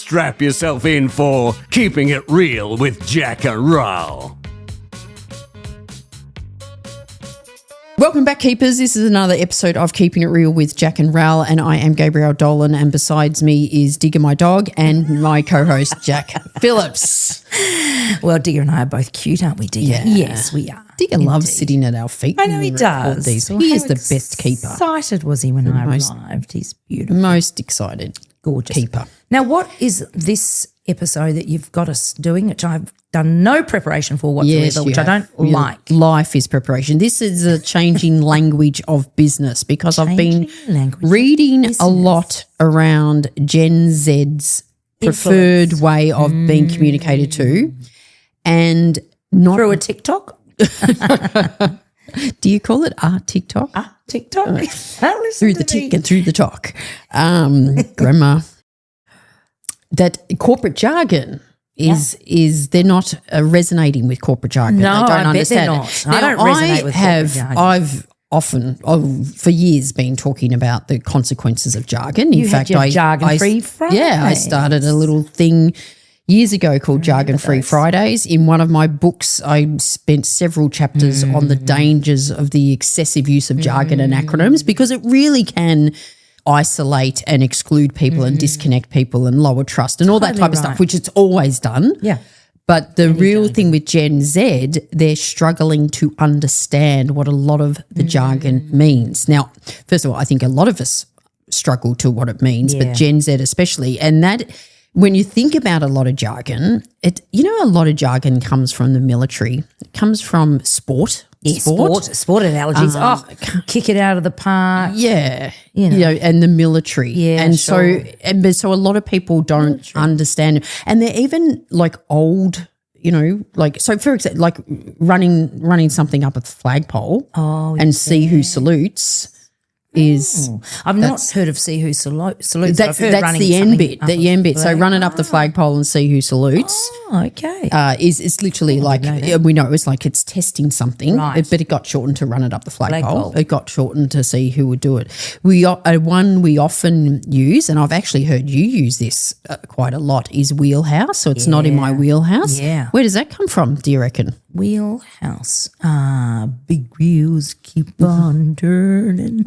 strap yourself in for Keeping It Real with Jac Ral. Welcome back, Keepers. This is another episode of Keeping It Real with Jac and Ral, and I am Gabrielle Dolan, and besides me is Digger, my dog, and my co-host, Jack Phillips. Well, Digger and I are both cute, aren't we, Digger? Yeah. Yes, we are. Digger loves sitting at our feet. I know he does. He is the best keeper. Excited was he when I arrived. He's beautiful. Most excited. Gorgeous. Keeper. Now, what is this episode that you've got us doing, which I've done no preparation for whatsoever, which I don't like? Life is preparation. This is a changing language of business because I've been reading a lot around Gen Z's preferred way of being communicated to, and not through a TikTok. Do you call it TikTok? TikTok. Through the tick and through the talk. Grammar. That corporate jargon is they're not resonating with corporate jargon. No, they don't I understand bet they're not. I don't resonate with corporate jargon. I've often, for years, been talking about the consequences of jargon. In fact, I jargon-free Fridays. Yeah, I started a little thing years ago called Jargon-Free Fridays. In one of my books, I spent several chapters on the dangers of the excessive use of jargon and acronyms, because it really can isolate and exclude people and disconnect people and lower trust and all that type of stuff, which it's always done. Yeah. But the real thing with Gen Z, they're struggling to understand what a lot of the jargon means. Now, first of all, I think a lot of us struggle to what it means, but Gen Z especially. And that, when you think about a lot of jargon, a lot of jargon comes from the military. It comes from sport. Yeah, sport analogies. Kick it out of the park. Yeah, and the military. Yeah, and sure. so a lot to don't understand, and they're even like old. So for example, like running something up a flagpole. See who salutes. I've not heard of see who salutes. That's the end bit. The end bit. So run it up the flagpole and see who salutes. Oh, okay. It's literally we know it's like it's testing something, but it got shortened to run it up the flagpole. It got shortened to see who would do it. One we often use, and I've actually heard you use this quite a lot, is wheelhouse. So it's not in my wheelhouse. Yeah. Where does that come from, do you reckon? Wheelhouse. Big wheels keep on turning.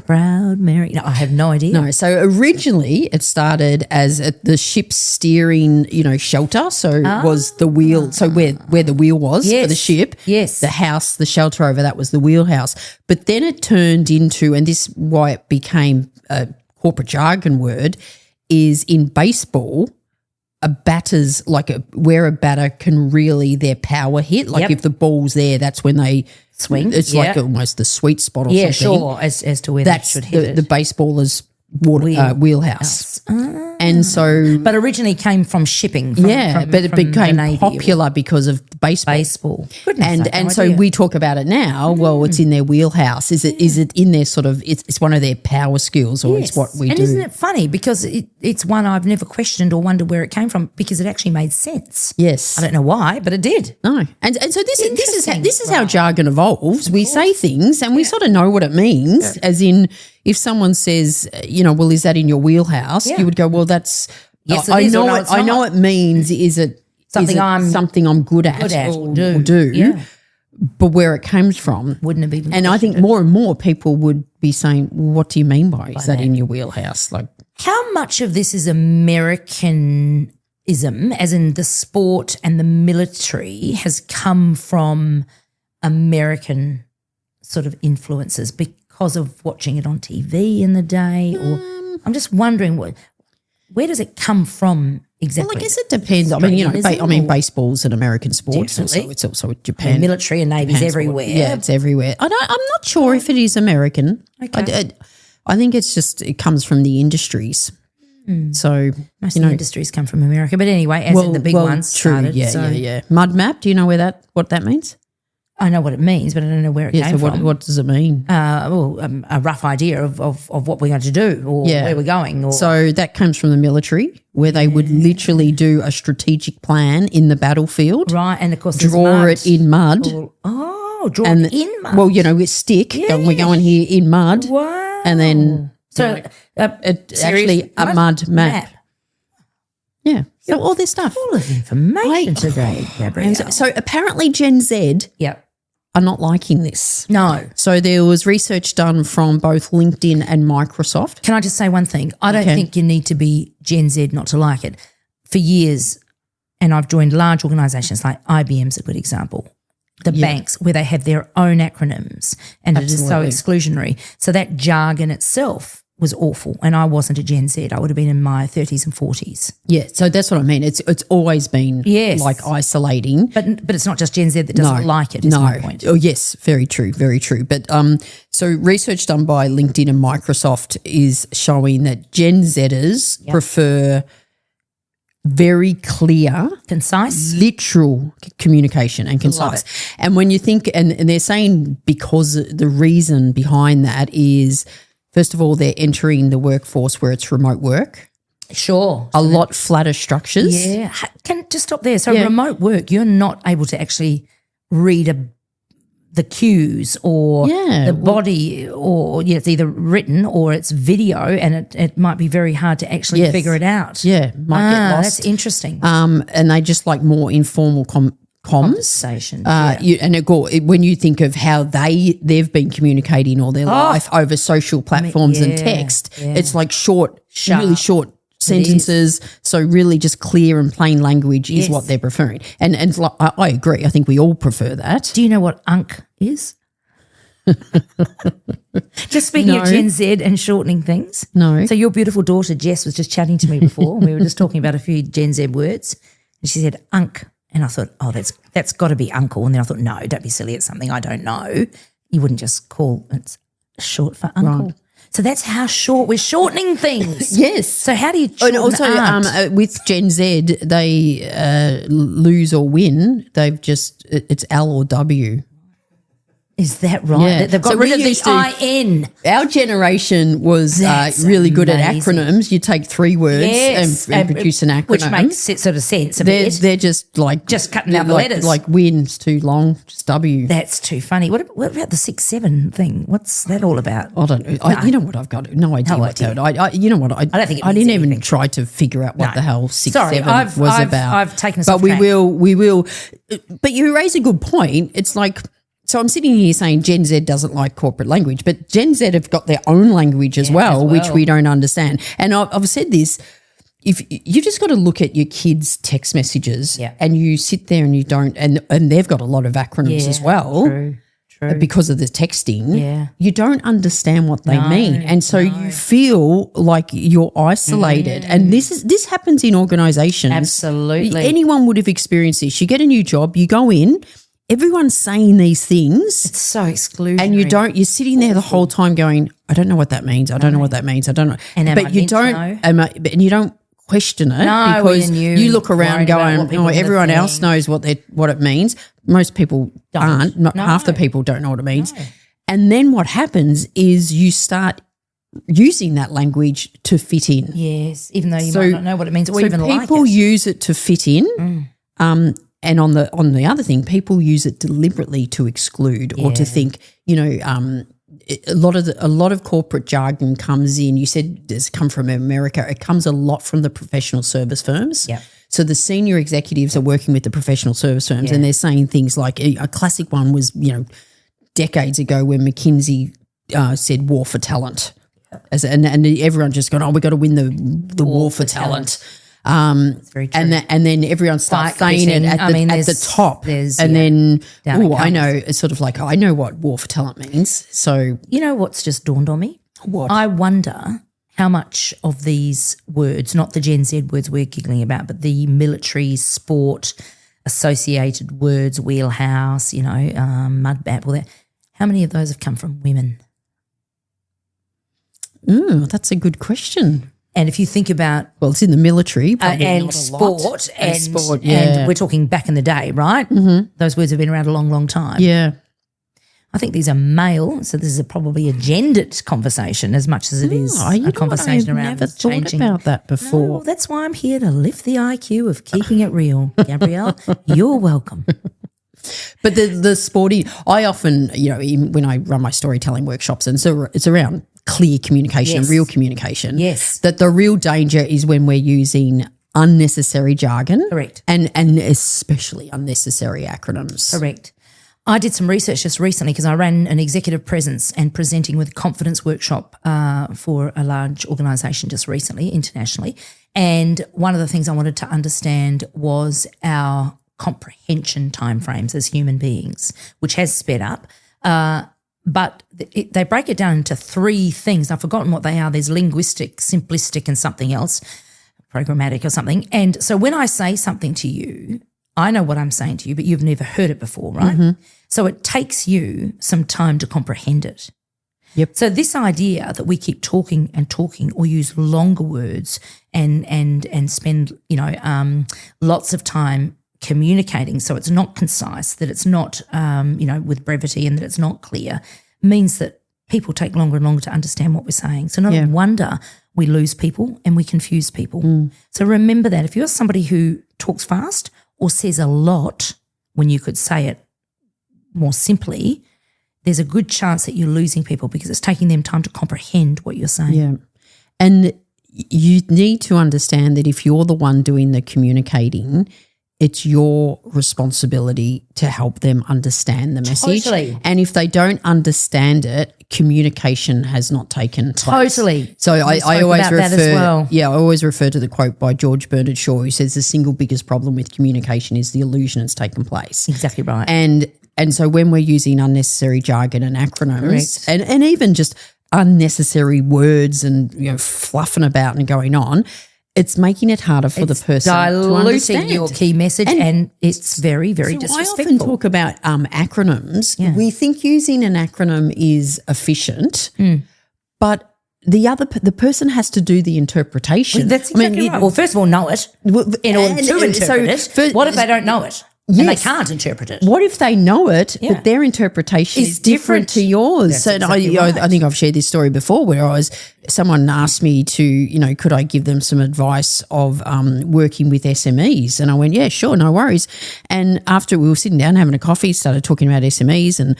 Proud Mary. No, I have no idea. No, so originally it started as the ship's steering, shelter. So was the wheel, so where the wheel was for the ship. Yes. The house, the shelter over that was the wheelhouse. But then it turned into, and this is why it became a corporate jargon word, is in baseball, a batter's where a batter can really their power hit. If the ball's there, that's when they swing. It's like almost the sweet spot or something. Yeah, sure, as to where they should hit it. The baseballer's wheelhouse. And so, but originally came from shipping. But it became popular because of baseball. Goodness, so we talk about it now. Well, it's in their wheelhouse. Is it in their sort of? It's one of their power skills, or it's what we do. And isn't it funny, because it's one I've never questioned or wondered where it came from, because it actually made sense. Yes, I don't know why, but it did. No, and so this is how jargon evolves. We say things and we sort of know what it means, as in. If someone says, well, is that in your wheelhouse? You would go, well, that's. Yes, I know it means. Is it something I'm good at or do? Yeah. But where it comes from wouldn't have even. And I think more and more people would be saying, well, what do you mean by is that in your wheelhouse? Like, how much of this is Americanism, as in the sport and the military, has come from American sort of influences because of watching it on TV in the day? Or I'm just wondering, where does it come from exactly? Well, I guess it depends. Baseball's an American sport. Definitely. It's also Japan. Military and Navy's everywhere. Yeah, it's everywhere. I'm not sure if it is American. Okay. I think it comes from the industries. So most of the industries come from America. But anyway, in the big ones true, started. Yeah. Mud map, do you know what that means? I know what it means, but I don't know where it came from. What does it mean? A rough idea of what we're going to do or where we're going. So that comes from the military, where they would literally do a strategic plan in the battlefield. Right, and of course draw it in mud. Draw it in mud. Well, with stick. Yeah. We're going here in mud. Wow. And then it's actually a mud map. Yeah. So all this stuff. Full of information today, Gabrielle. So apparently Gen Z Yep. are not liking this. No. So there was research done from both LinkedIn and Microsoft. Can I just say one thing? I don't Okay. think you need to be Gen Z not to like it. For years, and I've joined large organisations like IBM's a good example, the banks where they have their own acronyms and it is so exclusionary. So that jargon itself was awful, and I wasn't a Gen Z. I would have been in my 30s and 40s. Yeah, so that's what I mean. It's always been like isolating. But it's not just Gen Z that doesn't like it, is my point. Oh, yes, very true, very true. But so research done by LinkedIn and Microsoft is showing that Gen Zers prefer very clear, concise, literal communication and concise. And when you think, and they're saying because the reason behind that is, first of all, they're entering the workforce where it's remote work. Sure. A lot flatter structures. Yeah. Can just stop there. So remote work, you're not able to actually read the cues or the body, or it's either written or it's video, and it might be very hard to actually figure it out. Yeah, might get lost. That's interesting. And they just like more informal comms. Conversation. When you think of how they've been communicating all their life over social platforms and text, it's like really short sentences. So really just clear and plain language is what they're preferring. And like, I agree. I think we all prefer that. Do you know what UNC is? Just speaking of Gen Z and shortening things. No. So your beautiful daughter Jess was just chatting to me before, and we were just talking about a few Gen Z words, and she said UNC. And I thought, oh, that's got to be uncle. And then I thought, no, don't be silly. It's something I don't know. You wouldn't just call it's short for uncle. Right. So that's how short we're shortening things. Yes. So how do you shorten and also with Gen Z, they lose or win. They've just it's L or W. Is that right? Yeah. They've got rid of the IN. Our generation was really good at acronyms. You take 3 words and produce an acronym. Which makes sort of sense They're just like just cutting out the letters. Like win's too long, just W. That's too funny. What about the 6-7 thing? What's that all about? I don't know. You know what, I've got no idea what's out. You know what? I don't think I didn't even try to figure out what the hell 6-7 was about. I've taken us but off we track. will. But you raise a good point. It's like, so I'm sitting here saying Gen Z doesn't like corporate language, but Gen Z have got their own language as well, which we don't understand. And I've said this, if you just got to look at your kids' text messages and you sit there and you don't, and they've got a lot of acronyms as well. True. Because of the texting, you don't understand what they mean. And so you feel like you're isolated. And this happens in organisations. Absolutely. Anyone would have experienced this. You get a new job, you go in, everyone's saying these things. It's so exclusionary. And you're sitting there the whole time going, I don't know what that means. I don't know what that means. I don't know. And you don't question it because you look around going, everyone else knows what it means. Most people aren't. Half the people don't know what it means. No. And then what happens is you start using that language to fit in. Yes, even though you might not know what it means or even like it. People use it to fit in. And on the other thing, people use it deliberately to exclude or to think, a lot of corporate jargon comes in. You said it's come from America. It comes a lot from the professional service firms. Yeah. So the senior executives are working with the professional service firms and they're saying things like a classic one was, decades ago when McKinsey said war for talent. And everyone just gone, we've got to win the war for talent. That's very true. And then everyone starts saying it at the top. And then, I know, it's sort of like, I know what war for talent means. So, you know what's just dawned on me? What? I wonder how much of these words, not the Gen Z words we're giggling about, but the military, sport, associated words, wheelhouse, mudbat, all that, how many of those have come from women? That's a good question. And if you think about it's in the military and sport, and we're talking back in the day, right? Mm-hmm. Those words have been around a long, long time. Yeah, I think these are male, so this is probably a gendered conversation as much as it is a conversation around never thought about that before. No, that's why I'm here to lift the IQ of keeping it real, Gabrielle. You're welcome. But the sporty, I often, when I run my storytelling workshops, and so it's around clear communication, real communication. Yes. That the real danger is when we're using unnecessary jargon. Correct. And especially unnecessary acronyms. Correct. I did some research just recently because I ran an executive presence and presenting with confidence workshop for a large organisation just recently, internationally. And one of the things I wanted to understand was our comprehension timeframes as human beings, which has sped up. But they break it down into 3 things. I've forgotten what they are. There's linguistic, simplistic, and something else, programmatic or something. And so when I say something to you, I know what I'm saying to you, but you've never heard it before, right? Mm-hmm. So it takes you some time to comprehend it. Yep. So this idea that we keep talking and talking or use longer words and spend, lots of time communicating so it's not concise, that it's not, with brevity and that it's not clear, means that people take longer and longer to understand what we're saying. So no wonder we lose people and we confuse people. Mm. So remember that. If you're somebody who talks fast or says a lot when you could say it more simply, there's a good chance that you're losing people because it's taking them time to comprehend what you're saying. Yeah. And you need to understand that if you're the one doing the communicating, it's your responsibility to help them understand the message. Totally. And if they don't understand it, communication has not taken place. Totally. So I always refer, that as well. I always refer to the quote by George Bernard Shaw, who says the single biggest problem with communication is the illusion it's taken place. Exactly right. And so when we're using unnecessary jargon and acronyms and even just unnecessary words and fluffing about and going on, it's making it harder for the person to understand. Diluting your key message and it's very, very disrespectful. I often talk about acronyms. Yeah. We think using an acronym is efficient, but the person has to do the interpretation. Well, that's exactly right. Well, first of all, know it in order to interpret it. What if they don't know it? Yes. And they can't interpret it. What if they know it, but their interpretation is different to yours? That's so exactly right. I think I've shared this story before where someone asked me to, could I give them some advice of working with SMEs? And I went, yeah, sure, no worries. And after we were sitting down having a coffee, started talking about SMEs, and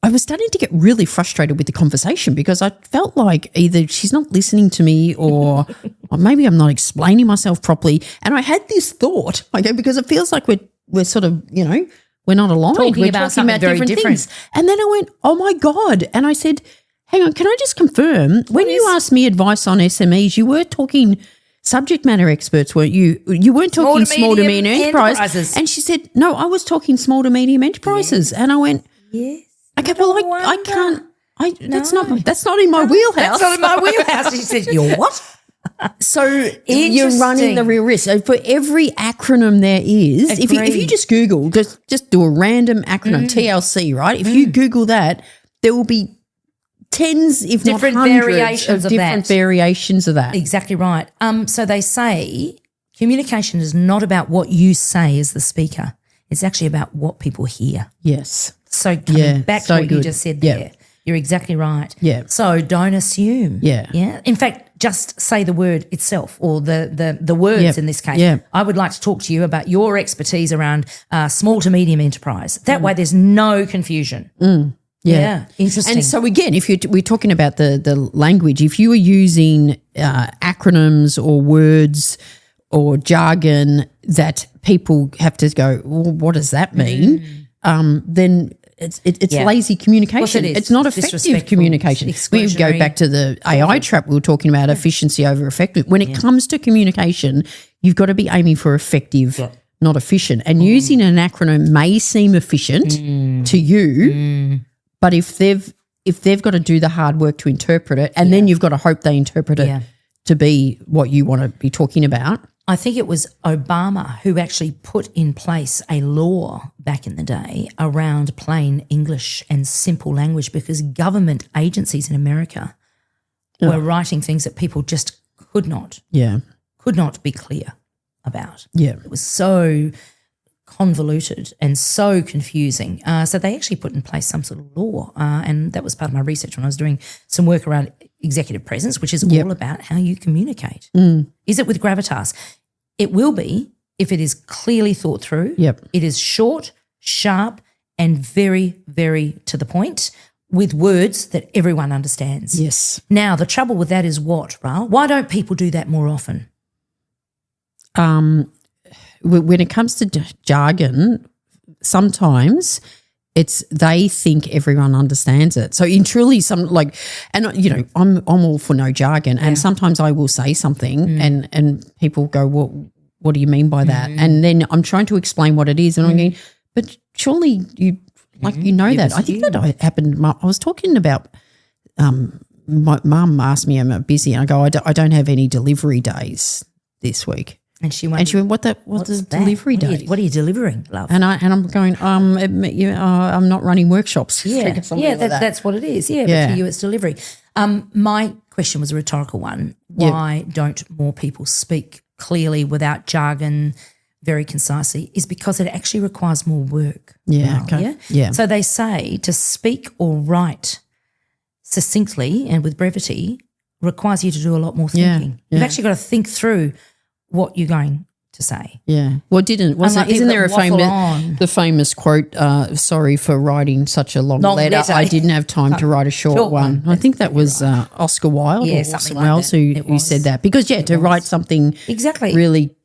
I was starting to get really frustrated with the conversation because I felt like either she's not listening to me or maybe I'm not explaining myself properly. And I had this thought, because it feels like we're sort of, we're not aligned. We're talking about something very different. Things. And then I went, oh my God. And I said, hang on, can I just confirm, when you asked me advice on SMEs, you were talking subject matter experts, weren't you? You weren't talking small to medium enterprises. And she said, no, I was talking small to medium enterprises. Yes. And I went, yes. Okay, well, I can't. That's not in my wheelhouse. That's not in my wheelhouse. She said, "You're what?" So you're running the real risk. So for every acronym there is, if you just Google, just do a random acronym, TLC, right? If you Google that, there will be tens, if different not hundreds, variations of different variations of that. Exactly right. So they say communication is not about what you say as the speaker. It's actually about what people hear. Yes. So coming back to what you just said there, you're exactly right. Yeah. So don't assume. Yeah. Yeah. In fact, just say the word itself or the words in this case. Yeah. I would like to talk to you about your expertise around small to medium enterprise. That way there's no confusion. Yeah. Interesting. And so again, if we're talking about the language, if you are using acronyms or words or jargon that people have to go, well, what does that mean? Then it's lazy communication. It's not effective communication. We go back to the AI trap we were talking about, efficiency over effective. When it comes to communication, you've got to be aiming for effective, not efficient. And using an acronym may seem efficient to you, but if they've got to do the hard work to interpret it, and then you've got to hope they interpret it to be what you want to be talking about. I think it was Obama who actually put in place a law back in the day around plain English and simple language because government agencies in America were writing things that people just could not be clear about. Yeah. It was so convoluted and so confusing. So they actually put in place some sort of law, and that was part of my research when I was doing some work around executive presence, which is all about how you communicate. Is it with gravitas? It will be if it is clearly thought through. Yep. It is short, sharp, and very, very to the point with words that everyone understands. Yes. Now, the trouble with that is what, Ral? Why don't people do that more often? when it comes to jargon, sometimes they think everyone understands it. So in truly I'm all for no jargon, and sometimes I will say something and people go, what do you mean by that? And then I'm trying to explain what it is, and I'm going, but surely you know that. I think that happened. I was talking about my mum asked me, am I busy? And I go, I don't have any delivery days this week. And she went, what's the delivery day? What are you delivering, love? And I'm going, I'm not running workshops. That's what it is. Yeah, but for you it's delivery. My question was a rhetorical one. Why don't more people speak clearly without jargon, very concisely? Is because it actually requires more work. Yeah, okay. Yeah. So they say to speak or write succinctly and with brevity requires you to do a lot more thinking. You've actually got to think through what you're going to say. Yeah. Well, isn't there the famous quote, sorry for writing such a long letter. I didn't have time to write a short one. I think that was Oscar Wilde or something someone else who said that. Because, to write something really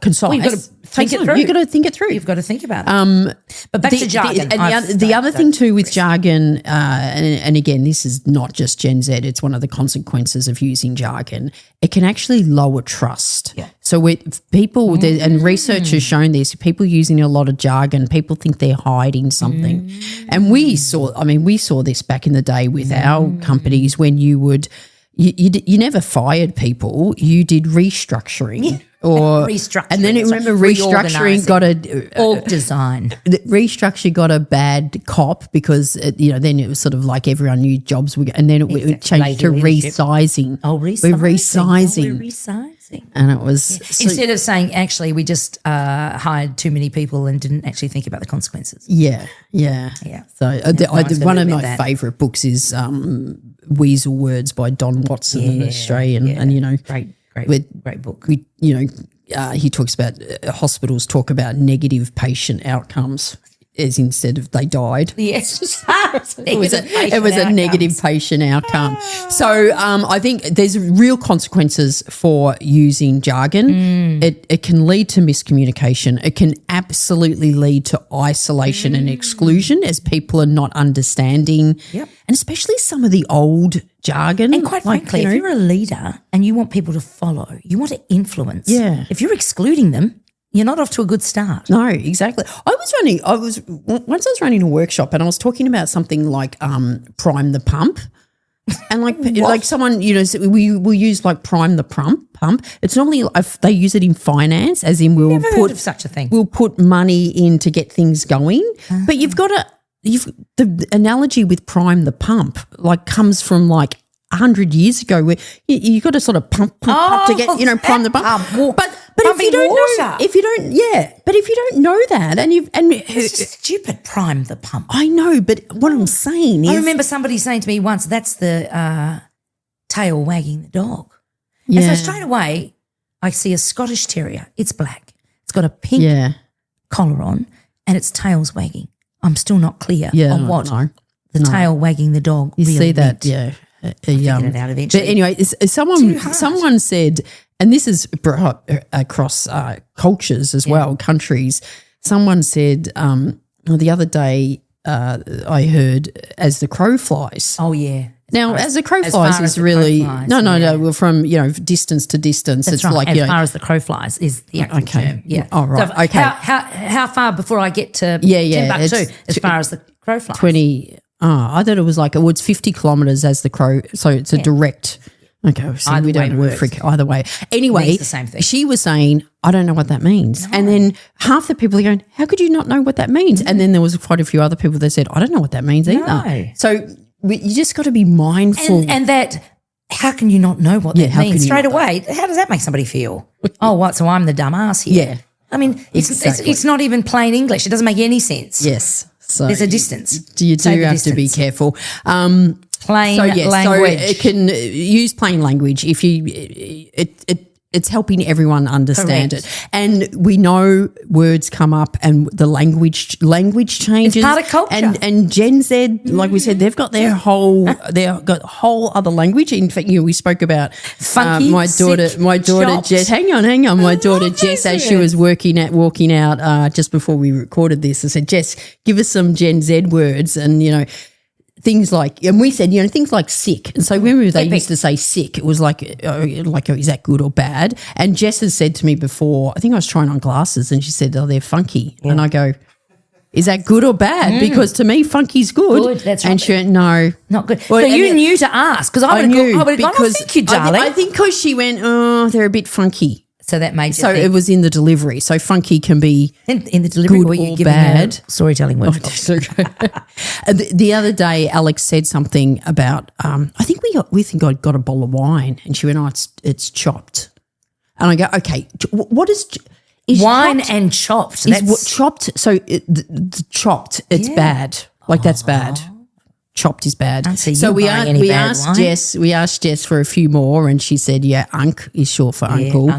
concise. Well, you've got to think it through. You've got to think it through. You've got to think about it. But back to jargon. The other thing too with jargon, and again, this is not just Gen Z, it's one of the consequences of using jargon. It can actually lower trust. Yeah. So with people, and research has shown this, people using a lot of jargon, people think they're hiding something. And we saw this back in the day with our companies when you would, you never fired people, you did restructuring. Or restructuring. And then restructuring got org design. Restructure got a bad cop because then it was sort of like everyone knew jobs would, and then it changed to resizing. Resizing. We're resizing. And it was instead of saying actually we just hired too many people and didn't actually think about the consequences. Yeah. So one of my favourite books is Weasel Words by Don Watson, an Australian, and Great book. He talks about hospitals talk about negative patient outcomes as instead of they died. Yes. it was a negative patient outcome. So I think there's real consequences for using jargon. It can lead to miscommunication. It can absolutely lead to isolation and exclusion as people are not understanding. Yep. And especially some of the old jargon. And quite frankly, if you're a leader and you want people to follow, you want to influence. Yeah. If you're excluding them, you're not off to a good start. No, exactly. Once I was running a workshop and I was talking about something like prime the pump. And like someone, we will use like prime the pump. It's normally they use it in finance, as in we'll heard of such a thing. We'll put money in to get things going. But the analogy with prime the pump comes from 100 years ago, where you got to sort of pump to get prime the pump. But if you don't know that, and it's just stupid, prime the pump. I know, but what I'm saying is, I remember somebody saying to me once, that's the tail wagging the dog. Yeah. And so straight away, I see a Scottish Terrier. It's black. It's got a pink collar on, and its tail's wagging. I'm still not clear on what the tail wagging the dog. You really see that, meant. Figured it out eventually. But anyway, someone said, and this is across cultures as well, countries. Someone said the other day, I heard as the crow flies. Oh yeah. Now, as the crow flies is really no. From distance to distance, that's it's right. like as far as the crow flies is the actual term. Yeah. Oh right. So okay. How far before I get to Timbuktu as far as the crow flies? 20. I thought it was it's 50 kilometres as the crow, so it's a direct. Okay, so we don't work either way. Anyway, it's the same thing. She was saying, I don't know what that means. No. And then half the people are going, how could you not know what that means? And then there was quite a few other people that said, I don't know what that means either. So you just got to be mindful. And that, how can you not know what that means straight away? How does that make somebody feel? Oh, what? So I'm the dumb ass here. Yeah. I mean, it's not even plain English. It doesn't make any sense. Yes. So there's a distance. You do have to be careful. Plain language. So it can use plain language. If you, it's helping everyone understand it. And we know words come up and the language changes. It's part of culture. And Gen Z, like we said, they've got their whole other language. In fact, we spoke about funky, my daughter chopped. Jess. Hang on. My daughter Jess, as she was walking out just before we recorded this, I said, Jess, give us some Gen Z words, and things like, and we said, things like sick. And so when they used to say sick, it was like, is that good or bad? And Jess has said to me before, I think I was trying on glasses, and she said, oh, they're funky. Yeah. And I go, is that good or bad? Because to me, funky's good. Good, that's right. And she went, no. Not good. Well, so you knew to ask, because I would have gone, oh, thank you, darling. I think because she went, oh, they're a bit funky. So that made you think. It was in the delivery. So funky can be in the delivery good or bad. Storytelling workshop. The other day, Alex said something about. I think we think I got a bowl of wine, and she went, "Oh, it's chopped." And I go, "Okay, what is wine chopped? And chopped? Is what chopped? So the chopped, it's bad. Like that's bad." Chopped is bad. So we asked Jess for a few more, and she said, "Yeah, Unc is short for uncle."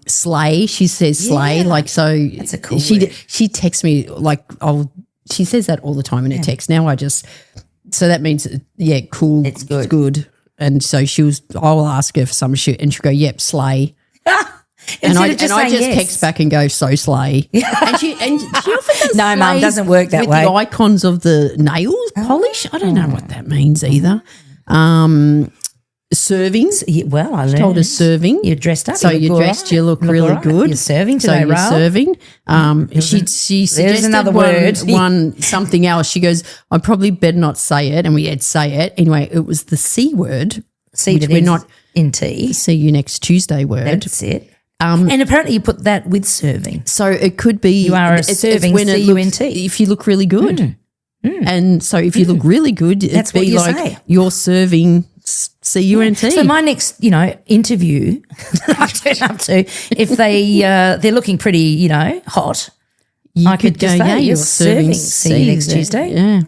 Slay, she says slay. Like so, that's a cool word. She texts me like she says that all the time in her text. Now so that means cool. It's good. It's good. And so I'll ask her for some shit, and she'll go, "Yep, slay." And I just text back and go, so slay. And she often does no, Mum, doesn't work that with way. The icons of the nails polish. I don't know what that means either. Serving. Well, I learned. Told us serving. You're dressed up. So you're dressed. Right. You look really good. You're serving today, Ral. So you're serving. She suggested another word. one something else. She goes, I probably better not say it. And we had say it. Anyway, it was the C word. C that we're not in tea. See you next Tuesday word. That's it. And apparently you put that with serving. So it could be you are serving C-U-N-T. If you look really good. And so if you look really good, that's it'd be what you like say. You're serving C-U-N-T. So my next, interview I turn up to, if they're looking pretty, hot, I could go, you're serving C next Tuesday. Yeah.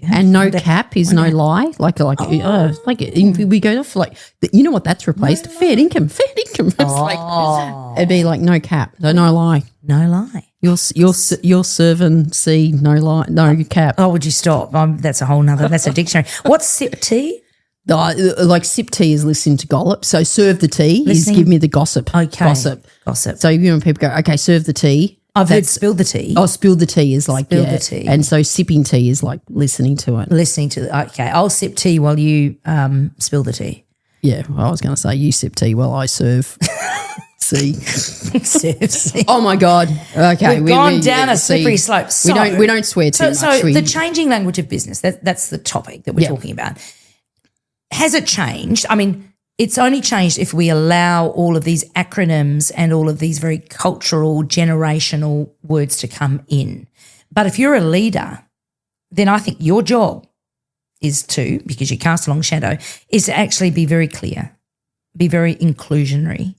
And no cap is no lie. Like we go off like, you know what that's replaced? Fair income. It'd be like no cap, no lie. No lie. You're serving C, no lie, no cap. Oh, would you stop? That's a whole nother, that's a dictionary. What's sip tea? Like sip tea is listen to gossip. So serve the tea is give me the gossip. Okay. Gossip. So when people go, okay, serve the tea. I've heard spill the tea. Oh, spill the tea is like spill the tea. And so sipping tea is like listening to it. Okay, I'll sip tea while you spill the tea. Yeah, well, I was going to say you sip tea while I serve. C. Serve C. Oh my God. Okay, we've gone down a slippery slope. So, we don't swear too much. So the changing language of business. That's the topic that we're talking about. Has it changed? I mean, it's only changed if we allow all of these acronyms and all of these very cultural, generational words to come in. But if you're a leader, then I think your job is to, because you cast a long shadow, is to actually be very clear, be very inclusionary,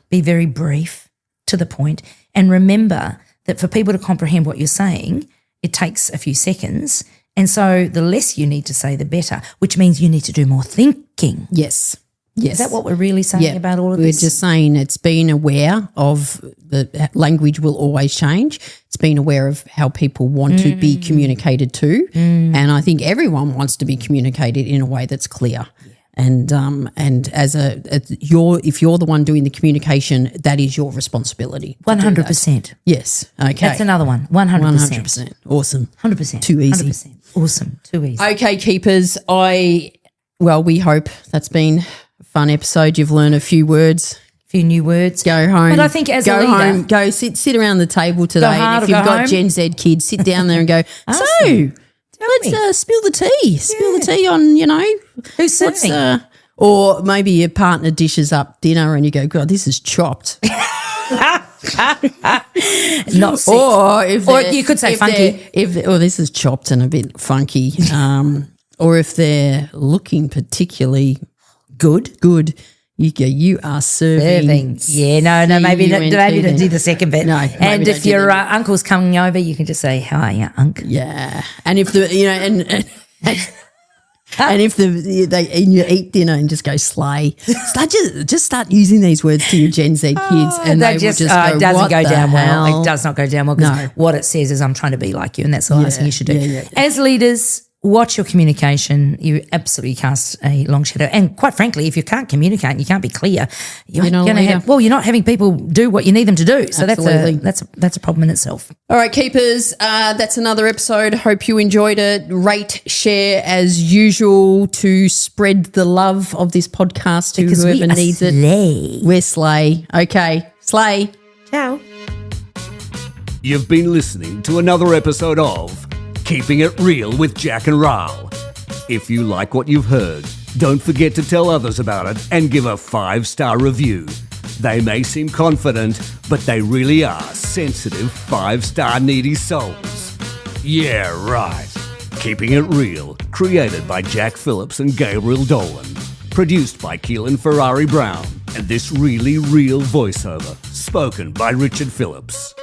be very brief, to the point, and remember that for people to comprehend what you're saying, it takes a few seconds. And so the less you need to say, the better, which means you need to do more thinking. Yes. Is that what we're really saying about all of this? We're just saying it's being aware of the language will always change. It's being aware of how people want to be communicated to. And I think everyone wants to be communicated in a way that's clear. And if you're the one doing the communication, that is your responsibility. 100%. Yes. Okay. That's another one. 100%. 100%. Awesome. 100%. Too easy. 100%. Awesome. Too easy. Okay, keepers. We hope that's been a fun episode. You've learned a few words. Few new words. Go home. But I think as a leader, home, go sit around the table today. And if you've got Gen Z kids, sit down there and go, let's spill the tea. Spill the tea on, who's serving? Or maybe your partner dishes up dinner and you go, God, this is chopped. Not sick. Or you could say funky. This is chopped and a bit funky. Or if they're looking particularly good. You are serving. Yeah, no, maybe don't do the second bit. No, and if your uncle's coming over, you can just say, "How are you, Unc?" Yeah, and if the And if you eat dinner and just go slay, just start using these words to your Gen Z kids, and they will just go, it doesn't what go the down well. hell? It does not go down well because No. what it says is I'm trying to be like you, and that's the last thing you should do. Yeah. As leaders, watch your communication. You absolutely cast a long shadow. And quite frankly, if you can't communicate and you can't be clear, you're not a going to leader. you're not having people do what you need them to do. So Absolutely. that's a problem in itself. All right, keepers, that's another episode. Hope you enjoyed it. Rate, share as usual to spread the love of this podcast to Because whoever we are needs it. slay. We're slay. Okay, slay. Ciao. You've been listening to another episode of Keeping It Real with Jac Ral. If you like what you've heard, don't forget to tell others about it and give a 5-star review. They may seem confident, but they really are sensitive 5-star needy souls. Yeah, right. Keeping It Real, created by Jack Phillips and Gabriel Dolan. Produced by Keehlan Ferrari-Brown. And this really real voiceover, spoken by Richard Phillips.